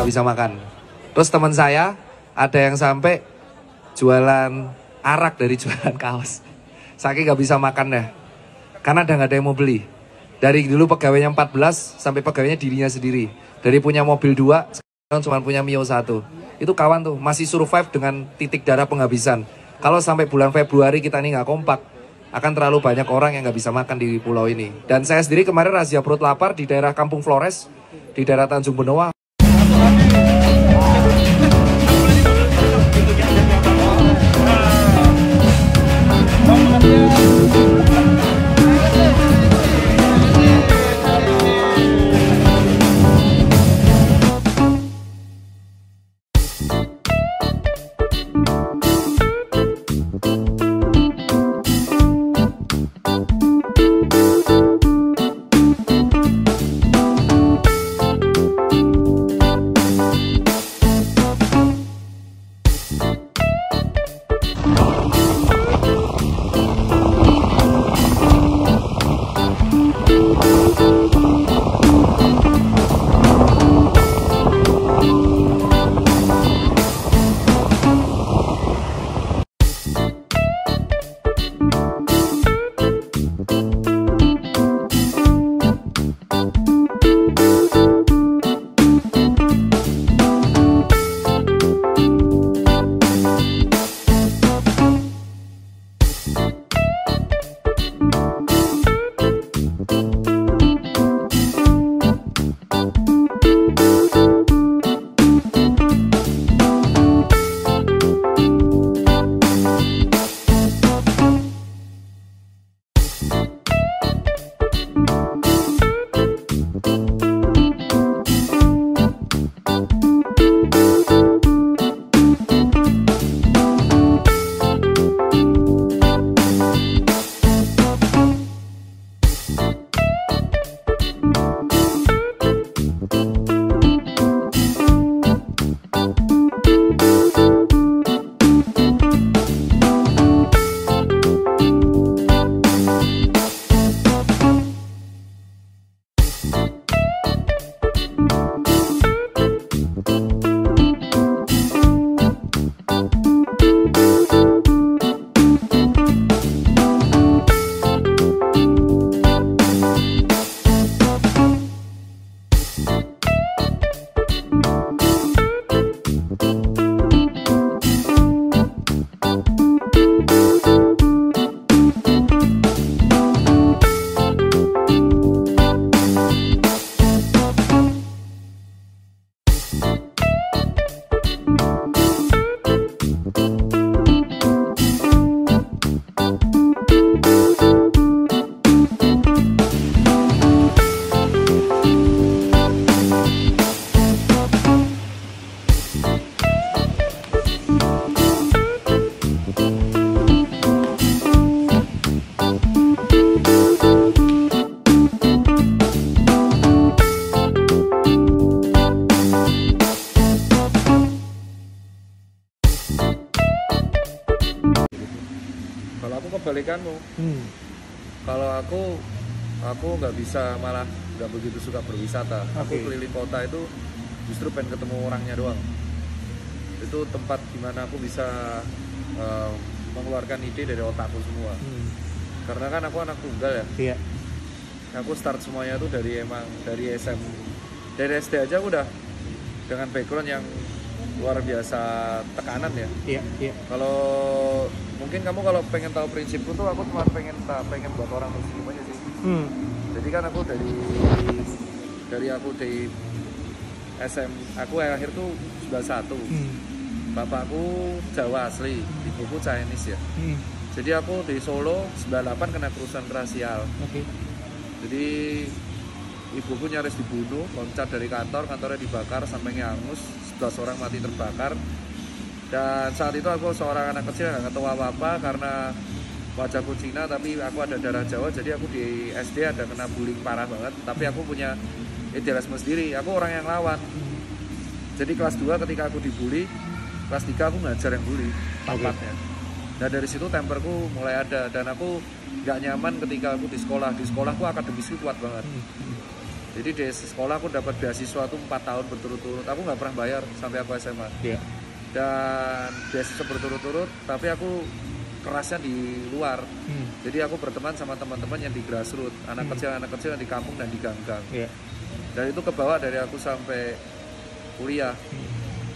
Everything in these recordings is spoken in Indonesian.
Bisa makan. Terus teman saya ada yang sampai jualan arak dari jualan kaos. Saking nggak bisa makan deh, karena udah nggak ada yang mau beli. Dari dulu pegawainya 14 sampai pegawainya dirinya sendiri. Dari punya mobil 2, sekarang cuma punya Mio 1. Itu kawan tuh masih survive dengan titik darah penghabisan. Kalau sampai bulan Februari kita ini nggak kompak, akan terlalu banyak orang yang nggak bisa makan di pulau ini. Dan saya sendiri kemarin razia perut lapar di daerah Kampung Flores, di daerah Tanjung Benoa. Kebalikanmu. Kalau aku nggak bisa, malah nggak begitu suka berwisata. Aku keliling kota itu justru pengen ketemu orangnya doang. Itu tempat dimana aku bisa mengeluarkan ide dari otakku semua. Karena kan aku anak tunggal ya. Iya. Aku start semuanya tuh dari dari SD aja udah dengan background yang luar biasa tekanan ya. Iya, iya. Kalau mungkin kamu kalau pengen tahu prinsipku tuh, aku cuma pengen buat orang muslim aja sih. Jadi kan aku dari aku di SM, aku akhir tuh 91. Bapakku Jawa asli, ibuku Chinese ya. Jadi aku di Solo 98 kena kerusuhan rasial. Jadi ibuku nyaris dibunuh, loncat dari kantornya dibakar sampai ngangus, 11 orang mati terbakar. Dan saat itu aku seorang anak kecil nggak tahu apa-apa karena wajahku Cina tapi aku ada darah Jawa, jadi aku di SD ada kena bullying parah banget. Tapi aku punya idealisme sendiri, aku orang yang lawan. Jadi kelas 2 ketika aku dibully, kelas 3 aku ngajar yang bully tempatnya. Dan dari situ temperku mulai ada, dan aku nggak nyaman ketika aku di sekolah. Di sekolahku akademisku kuat banget. Jadi di sekolah aku dapat beasiswa tuh 4 tahun berturut-turut. Aku nggak pernah bayar sampai aku SMA. Dan beasiswa berturut-turut, tapi aku kerasnya di luar. Jadi aku berteman sama teman-teman yang di grassroots, anak kecil yang di kampung dan di gang-gang. Dan itu kebawa dari aku sampai kuliah.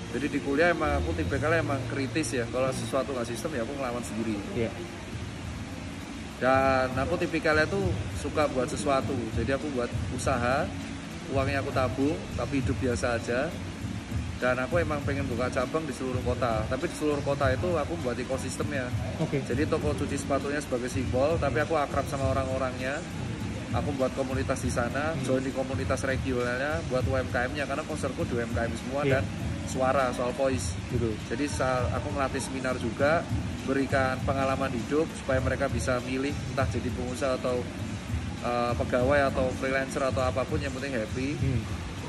Jadi di kuliah emang aku tipikalnya emang kritis ya. Kalau sesuatu nggak sistem ya aku ngelawan sendiri. Dan aku tipikalnya tuh suka buat sesuatu. Jadi aku buat usaha, uangnya aku tabung, tapi hidup biasa aja. Dan aku emang pengen buka cabang di seluruh kota. Tapi di seluruh kota itu aku buat ekosistemnya. Jadi toko cuci sepatunya sebagai simbol, tapi aku akrab sama orang-orangnya. Aku buat komunitas di sana, join di komunitas regionalnya, buat UMKM-nya, karena konserku di UMKM semua dan suara soal voice. Jadi aku ngelatih seminar juga, berikan pengalaman hidup supaya mereka bisa milih entah jadi pengusaha atau pegawai atau freelancer atau apapun, yang penting happy.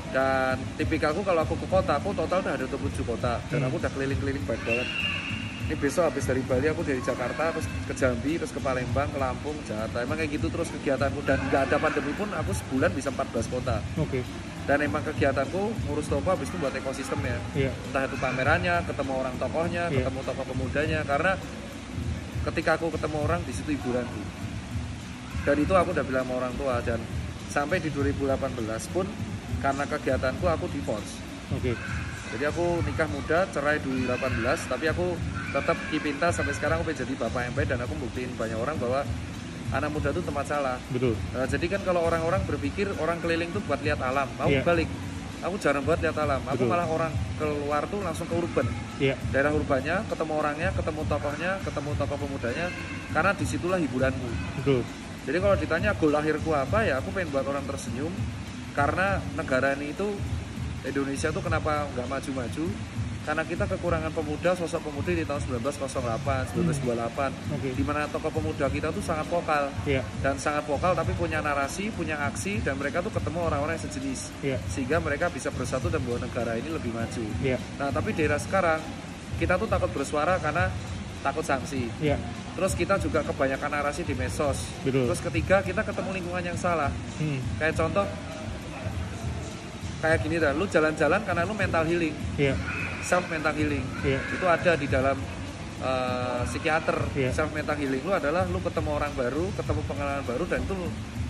Dan tipikalku kalau aku ke kota, aku total udah ada 7 kota dan aku udah keliling-keliling baik banget. Ini besok habis dari Bali, aku dari Jakarta terus ke Jambi, terus ke Palembang, ke Lampung, Jakarta. Emang kayak gitu terus kegiatanku, dan nggak ada pandemi pun aku sebulan bisa 14 kota. Dan emang kegiatanku ngurus toko, habis itu buat ekosistemnya. Entah itu pamerannya, ketemu orang tokohnya, ketemu tokoh pemudanya. Karena ketika aku ketemu orang, di situ hiburanku. Dan itu aku udah bilang sama orang tua. Dan sampai di 2018 pun karena kegiatanku aku divorce. Jadi aku nikah muda, cerai 2018, tapi aku tetap kipinta sampai sekarang. Aku pengen jadi bapak yang baik, dan aku buktiin banyak orang bahwa anak muda itu tempat salah. Nah, jadi kan kalau orang-orang berpikir orang keliling tuh buat lihat alam, aku balik. Aku jarang buat lihat alam. Aku malah orang keluar tuh langsung ke urban. Daerah urbannya, ketemu orangnya, ketemu tokohnya, ketemu tokoh pemudanya, karena disitulah hiburanmu. Jadi kalau ditanya goal akhirku apa, ya aku pengen buat orang tersenyum. Karena negara ini itu, Indonesia tuh kenapa nggak maju-maju? Karena kita kekurangan pemuda, sosok pemuda di tahun 1908, 1928, di mana tokoh pemuda kita tuh sangat vokal, dan sangat vokal tapi punya narasi, punya aksi, dan mereka tuh ketemu orang-orang yang sejenis, sehingga mereka bisa bersatu dan membawa negara ini lebih maju. Nah, tapi di era sekarang kita tuh takut bersuara karena takut sanksi. Terus kita juga kebanyakan narasi di medsos. Terus ketiga, kita ketemu lingkungan yang salah. Kayak contoh, kayak gini dah, lu jalan-jalan karena lu mental healing. Self mental healing itu ada di dalam psikiater. Self mental healing lu adalah lu ketemu orang baru, ketemu pengalaman baru, dan itu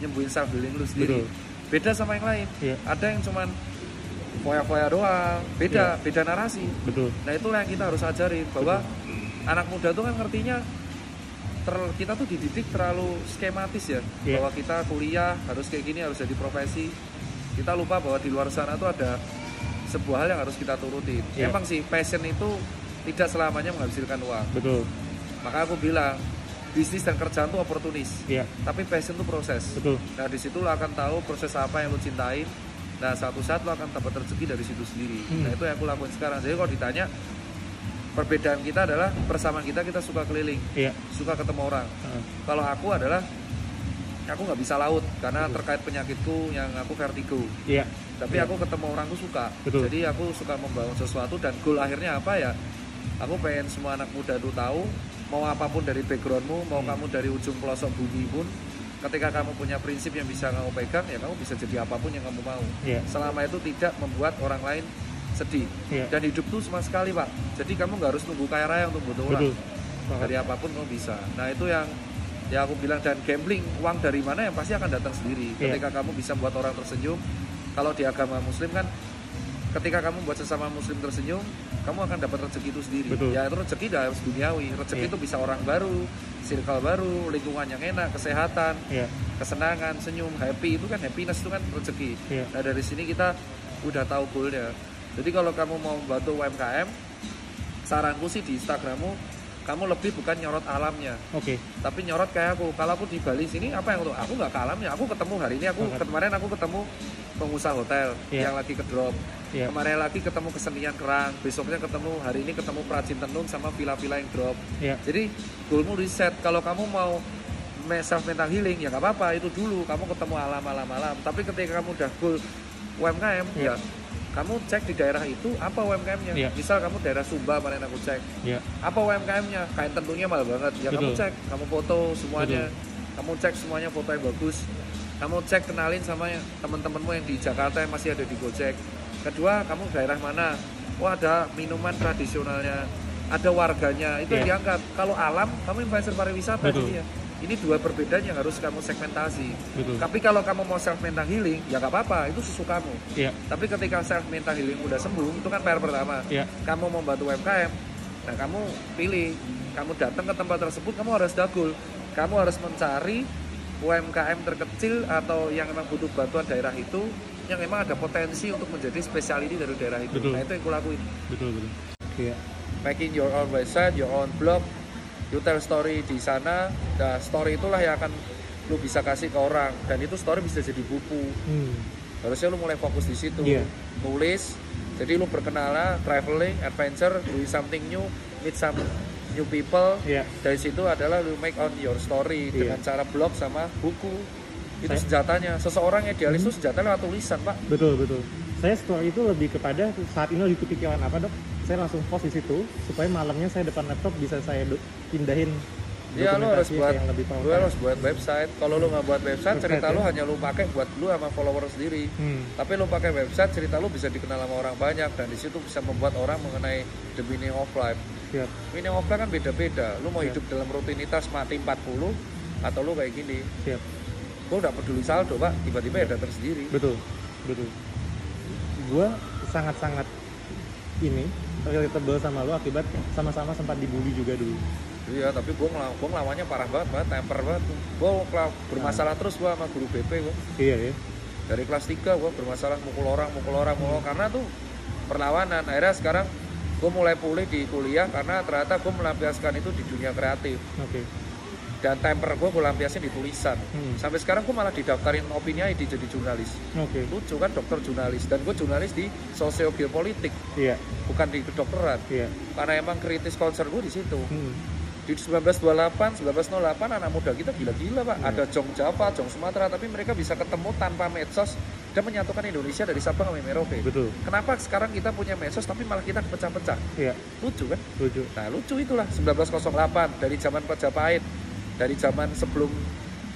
nyembuhin self healing lu sendiri. Beda sama yang lain. Ada yang cuman foya-foya doang, beda narasi. Nah, itulah yang kita harus ajarin, bahwa anak muda tuh kan ngertinya kita tuh dididik terlalu skematis ya, bahwa kita kuliah harus kayak gini, harus jadi profesi. Kita lupa bahwa di luar sana tuh ada sebuah hal yang harus kita turutin. Emang sih passion itu tidak selamanya menghasilkan uang. Maka aku bilang bisnis dan kerjaan itu oportunis. Tapi passion itu proses. Nah, di situ lo akan tahu proses apa yang lo cintain. Nah, suatu saat lo akan dapat rezeki dari situ sendiri. Nah, itu yang aku lakuin sekarang. Jadi kalau ditanya, perbedaan kita adalah persamaan kita suka keliling, suka ketemu orang. Kalau aku adalah aku nggak bisa laut karena terkait penyakitku yang aku vertigo. Tapi aku ketemu orang tuh suka. Jadi aku suka membangun sesuatu, dan goal akhirnya apa ya? Aku pengen semua anak muda tuh tahu, mau apapun dari backgroundmu, mau kamu dari ujung pelosok bumi pun, ketika kamu punya prinsip yang bisa kamu pegang, ya kamu bisa jadi apapun yang kamu mau. Selama itu tidak membuat orang lain sedih. Dan hidup tuh cuma sekali, Pak. Jadi kamu nggak harus nunggu kaya raya untuk butuh orang. Dari apapun kamu bisa. Nah, itu yang ya aku bilang. Dan gambling, uang dari mana yang pasti akan datang sendiri. Ketika kamu bisa buat orang tersenyum. Kalau di agama muslim kan, ketika kamu buat sesama muslim tersenyum, kamu akan dapat rezeki itu sendiri. Ya, itu rezeki dah harus duniawi. Rezeki itu bisa orang baru, circle baru, lingkungan yang enak, kesehatan, kesenangan, senyum, happy. Itu kan happiness, itu kan rezeki. Nah, dari sini kita udah tahu goalnya. Jadi kalau kamu mau membantu UMKM, saranku sih di Instagrammu, kamu lebih bukan nyorot alamnya, tapi nyorot kayak aku. Kalau aku di Bali sini, apa yang aku nggak ke alamnya. Aku ketemu hari ini, kemarin aku ketemu pengusaha hotel yang lagi ke drop. Kemarin lagi ketemu kesenian kerang, besoknya ketemu, hari ini ketemu perajin tenun sama villa-villa yang drop. Jadi goalmu riset. Kalau kamu mau self mental healing, ya nggak apa-apa, itu dulu kamu ketemu alam. Tapi ketika kamu udah goal UMKM, ya kamu cek di daerah itu apa UMKM-nya. Misal kamu daerah Sumba, kemarin aku cek, apa UMKM-nya, kain tentunya mahal banget, ya kamu cek, kamu foto semuanya, kamu cek semuanya foto yang bagus, kamu cek kenalin sama teman-temanmu yang di Jakarta yang masih ada di Gojek. Kedua, kamu daerah mana, ada minuman tradisionalnya, ada warganya, itu yang diangkat. Kalau alam, kamu influencer pariwisata jadinya. Ini dua perbedaan yang harus kamu segmentasi. Tapi kalau kamu mau self mental healing, ya nggak apa-apa, itu susu kamu. Tapi ketika self mental healing udah sembuh, itu kan PR pertama. Kamu mau bantu UMKM, nah kamu pilih, kamu datang ke tempat tersebut, kamu harus dagul. Kamu harus mencari UMKM terkecil atau yang memang butuh bantuan daerah itu, yang memang ada potensi untuk menjadi spesiality dari daerah itu. Nah itu yang kulakuin. Making your own website, your own blog, you tell story di sana. Nah story itulah yang akan lu bisa kasih ke orang, dan itu story bisa jadi buku. Harusnya lu mulai fokus di situ, nulis. Jadi lu berkenalan, traveling, adventure, doing something new, meet some new people. Dari situ adalah lu make on your story dengan cara blog sama buku. Itu senjatanya. Seseorang idealis itu senjatanya lewat tulisan, Pak. Betul. Saya story itu lebih kepada saat ini lagi kepikiran apa, Dok. Saya langsung post di situ supaya malamnya saya depan laptop bisa saya pindahin. Iya, lu harus buat website. Kalau lu nggak buat website, cerita lu hanya lu pakai buat lu sama follower sendiri. Tapi lu pakai website, cerita lu bisa dikenal sama orang banyak, dan di situ bisa membuat orang mengenai the meaning of life. Meaning of life kan beda-beda. Lu mau hidup dalam rutinitas mati 40 atau lu kayak gini. Gue udah peduli saldo, Pak, tiba-tiba ya datang sendiri. Betul. Gue sangat-sangat relatable sama lo akibat sama-sama sempat dibully juga dulu. Iya, tapi gue ngelawannya parah banget, temper banget. Gue bermasalah terus gue sama guru BP gue. Iya. Dari kelas 3 gue bermasalah mukul orang, karena tuh perlawanan. Akhirnya sekarang gue mulai pulih di kuliah karena ternyata gue melampiaskan itu di dunia kreatif. Dan temper gue lampiasnya di tulisan. Sampai sekarang gue malah didaftarin Opini ID jadi jurnalis. Lucu kan, dokter jurnalis. Dan gue jurnalis di sosiogeopolitik, bukan di kedokteran. Karena emang kritis concern gue di situ. Di 1928, 1908 anak muda kita gila-gila, Pak. Ada Jong Java, Jong Sumatera, tapi mereka bisa ketemu tanpa medsos dan menyatukan Indonesia dari Sabang sampai Merauke. Kenapa sekarang kita punya medsos tapi malah kita pecah-pecah? Lucu kan? Nah, lucu itulah 1908 dari zaman Majapahit, dari zaman sebelum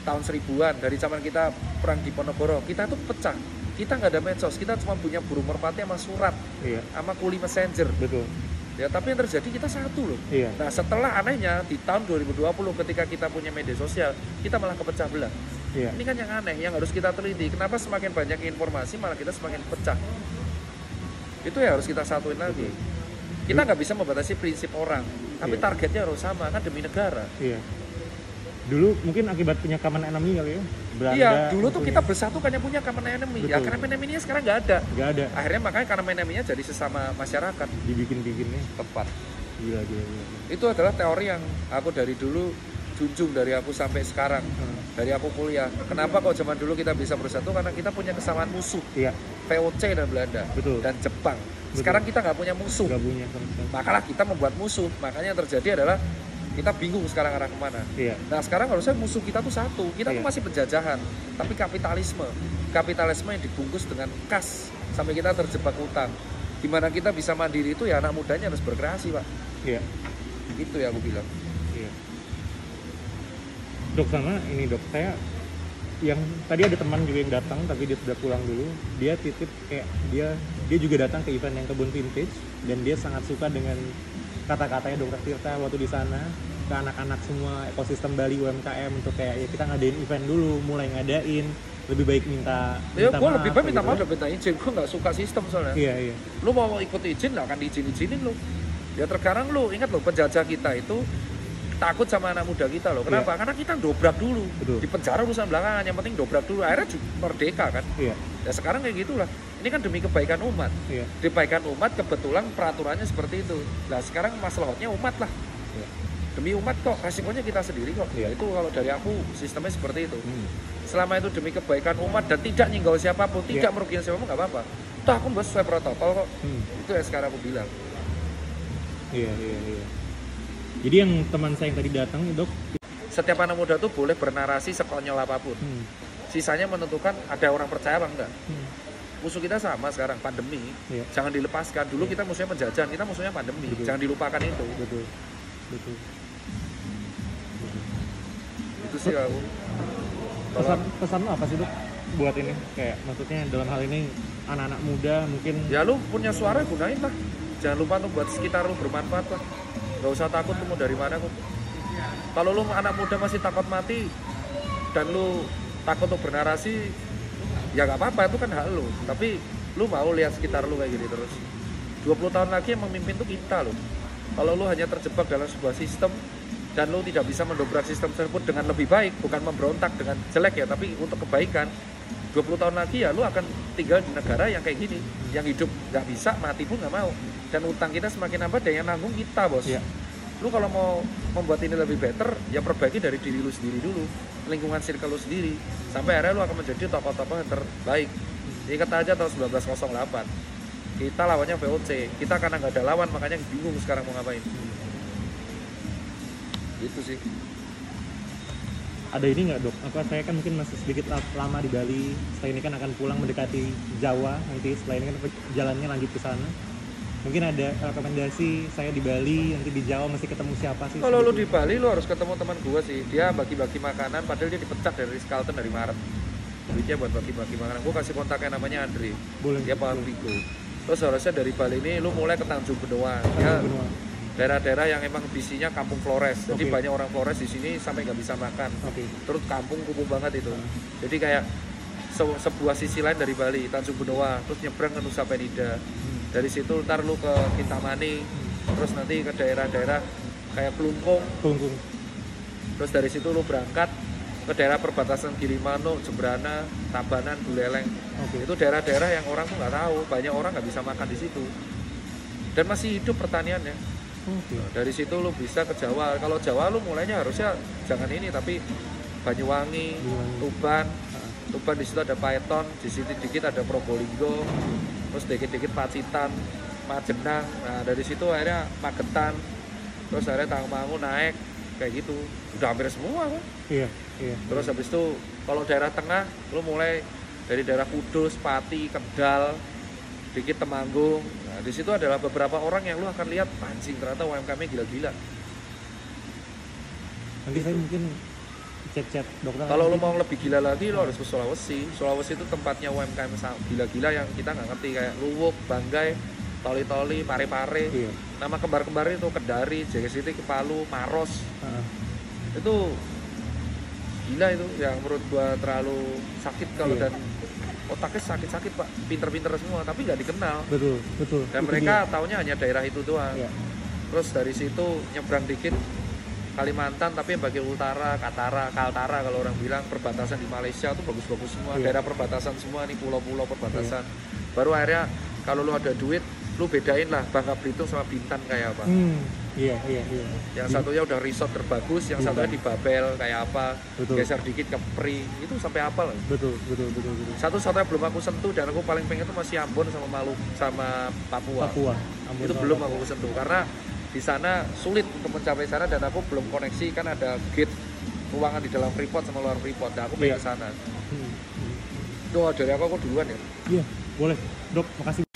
tahun 1000-an, dari zaman kita perang di Ponorogo, kita tuh pecah. Kita nggak ada medsos, kita cuma punya burung merpati sama surat, sama kuli messenger. Ya, tapi yang terjadi kita satu loh. Nah, setelah anehnya di tahun 2020 ketika kita punya media sosial, kita malah kepecah belah. Ini kan yang aneh, yang harus kita teliti. Kenapa semakin banyak informasi malah kita semakin pecah? Itu ya harus kita satuin lagi. Kita nggak bisa membatasi prinsip orang, tapi targetnya harus sama kan, demi negara. Dulu mungkin akibat punya common enemy kali ya. Belanda, dulu tuh kita bersatu kan yang punya common enemy. Ya karena enemy-nya sekarang nggak ada. Akhirnya makanya karena enemy-nya jadi sesama masyarakat. Dibikin-bikinnya. Tepat. Gila. Itu adalah teori yang aku dari dulu junjung, dari aku sampai sekarang. Dari aku kuliah. Kenapa kok zaman dulu kita bisa bersatu? Karena kita punya kesamaan musuh. VOC dan Belanda. Dan Jepang. Sekarang kita nggak punya musuh. Makalah kita membuat musuh. Makanya yang terjadi adalah kita bingung sekarang arah kemana. Nah sekarang harusnya musuh kita tuh satu. Kita tuh masih penjajahan, tapi kapitalisme yang dibungkus dengan kas sampai kita terjebak utang. Gimana kita bisa mandiri itu ya anak mudanya harus berkreasi, Pak. Itu ya aku bilang. Dok, sama ini dok, saya yang tadi ada teman juga yang datang tapi dia sudah pulang dulu. Dia titip kayak dia juga datang ke event yang Kebun Vintage dan dia sangat suka dengan kata-katanya Dr. Tirta waktu di sana ke anak-anak semua ekosistem Bali UMKM untuk kayak ya kita ngadain event dulu, mulai ngadain, lebih baik minta gue lebih baik minta maaf, minta izin. Gue nggak suka sistem soalnya. Lu mau ikut izin nggak akan diizinin lu. Ya terkadang lu ingat lo, penjajah kita itu takut sama anak muda kita loh. Kenapa? Karena kita dobrak dulu. Di penjara urusan belakangan, yang penting dobrak dulu. Akhirnya merdeka kan. Ya sekarang kayak gitulah. Ini kan demi kebaikan umat. Kebaikan umat kebetulan peraturannya seperti itu. Nah sekarang masalahnya umat lah. Demi umat kok, resikonya kita sendiri kok. Itu kalau dari aku sistemnya seperti itu. Selama itu demi kebaikan umat dan tidak nyinggol siapapun, tidak merugikan siapapun, nggak apa-apa. Tuh aku bahas sesuai protokol kok. Itu yang sekarang aku bilang. Jadi yang teman saya yang tadi datang, Dok, setiap anak muda tuh boleh bernarasi sekonyol apapun. Sisanya menentukan ada orang percaya apa enggak. musuh kita sama sekarang, pandemi. Iya. Jangan dilepaskan. Dulu kita musuhnya penjajahan, kita musuhnya pandemi. Betul. Jangan dilupakan itu. Betul. Betul. Itu sih aku. Pesan lo apa sih Dok buat ini? Kayak maksudnya dalam hal ini anak-anak muda mungkin Ya lu punya suara gunain lah. Jangan lupa untuk buat sekitar lu bermanfaat lah. Gak usah takut lu mau dari mana kok. Kalau lu anak muda masih takut mati dan lu takut untuk bernarasi, ya gak apa-apa, itu kan hak lu. Tapi lu mau lihat sekitar lu kayak gini terus. 20 tahun lagi yang memimpin tuh kita loh. Kalau lu hanya terjebak dalam sebuah sistem dan lu tidak bisa mendobrak sistem tersebut dengan lebih baik, bukan memberontak dengan jelek ya, tapi untuk kebaikan, 20 tahun lagi ya lu akan tinggal di negara yang kayak gini, yang hidup nggak bisa, mati pun nggak mau, dan utang kita semakin nambah dan yang nanggung kita, bos. Iya. Lu kalau mau membuat ini lebih better, ya perbaiki dari diri lu sendiri dulu, lingkungan circle lu sendiri, sampai akhirnya lu akan menjadi tokoh-tokoh yang terbaik. Ingat aja tahun 1908 kita lawannya VOC, kita karena nggak ada lawan makanya bingung sekarang mau ngapain. Gitu sih. ada ini nggak Dok? Apa saya kan mungkin masih sedikit lama di Bali. Setelah ini kan akan pulang mendekati Jawa nanti. Setelah ini kan jalannya lanjut ke sana. Mungkin ada rekomendasi saya di Bali, nanti di Jawa mesti ketemu siapa sih? Kalau lu di Bali lu harus ketemu teman gua sih. Dia bagi-bagi makanan padahal dia dipecat dari Ritz-Carlton dari Maret. Duitnya buat bagi-bagi makanan. Gua kasih kontaknya namanya Andre. Boleh. Dia paham Vigo. Terus harusnya dari Bali ini lu mulai ke Tanjung Benoa. Ya, Benua. daerah-daerah yang emang visinya kampung Flores. Jadi Oke. banyak orang Flores di sini sampai nggak bisa makan. Oke. Terus kampung kumuh banget itu. Jadi kayak sebuah sisi lain dari Bali, Tanjung Benoa, terus nyebrang ke Nusa Penida. Dari situ ntar lu ke Kintamani, terus nanti ke daerah-daerah kayak Kelungkung. Kelungkung. Terus dari situ lu berangkat ke daerah perbatasan Gilimanuk, Jembrana, Tabanan, Buleleng. Oke. Itu daerah-daerah yang orang tuh nggak tahu, banyak orang nggak bisa makan di situ. Dan masih hidup pertaniannya. Oke. Dari situ lu bisa ke Jawa. Kalau Jawa lu mulainya harusnya jangan ini, tapi Banyuwangi, Tuban. Tuban di situ ada Paeton, di situ dikit ada Probolinggo, terus dikit-dikit Pacitan, Majenang. Nah dari situ akhirnya Magetan, terus akhirnya Tangmangu naik kayak gitu. Udah hampir semua kan. Iya, iya. Terus habis itu kalau daerah tengah lu mulai dari daerah Kudus, Pati, Kendal, dikit Temanggung. Nah, di situ adalah beberapa orang yang lu akan lihat pancing ternyata UMKM-nya gila-gila. Nanti saya mungkin chat dokter. Kalau lu mau lebih gila lagi lu harus ke Sulawesi. Sulawesi itu tempatnya UMKM gila-gila yang kita nggak ngerti, kayak Luwuk, Banggai, Toli-Toli, Pare-Pare. Iya. Nama kembar-kembar itu Kendari, JKT, Palu, Maros. Itu gila itu yang menurut gua terlalu sakit kalau Iya. dan otaknya sakit-sakit Pak, pinter-pinter semua tapi nggak dikenal. Betul, betul. Dan Itu mereka dia. taunya hanya daerah itu doang. Iya. Terus dari situ nyebrang dikit Kalimantan, tapi yang bagian utara, Kaltara kalau orang bilang, perbatasan di Malaysia tuh bagus-bagus semua. Iya. Daerah perbatasan semua nih, pulau-pulau perbatasan. Baru akhirnya kalau lu ada duit, lu bedain lah Bangka Belitung sama Bintan kayak apa. Iya, iya, iya. Yang satunya udah resort terbagus, yang satunya di Babel kayak apa. Betul. Geser dikit ke Pri, itu sampai apa lah. Betul. Satu-satunya belum aku sentuh dan aku paling pengen tuh masih Ambon sama Maluku sama Papua. Ambon Itu sama belum Papua. aku sentuh karena di sana sulit untuk mencapai sana dan aku belum koneksi, kan ada gate ruangan di dalam Freeport sama luar Freeport. Nah, aku pengen Iya. ke sana. Hmm. Itu dari aku duluan ya. Iya, boleh. Dok, makasih.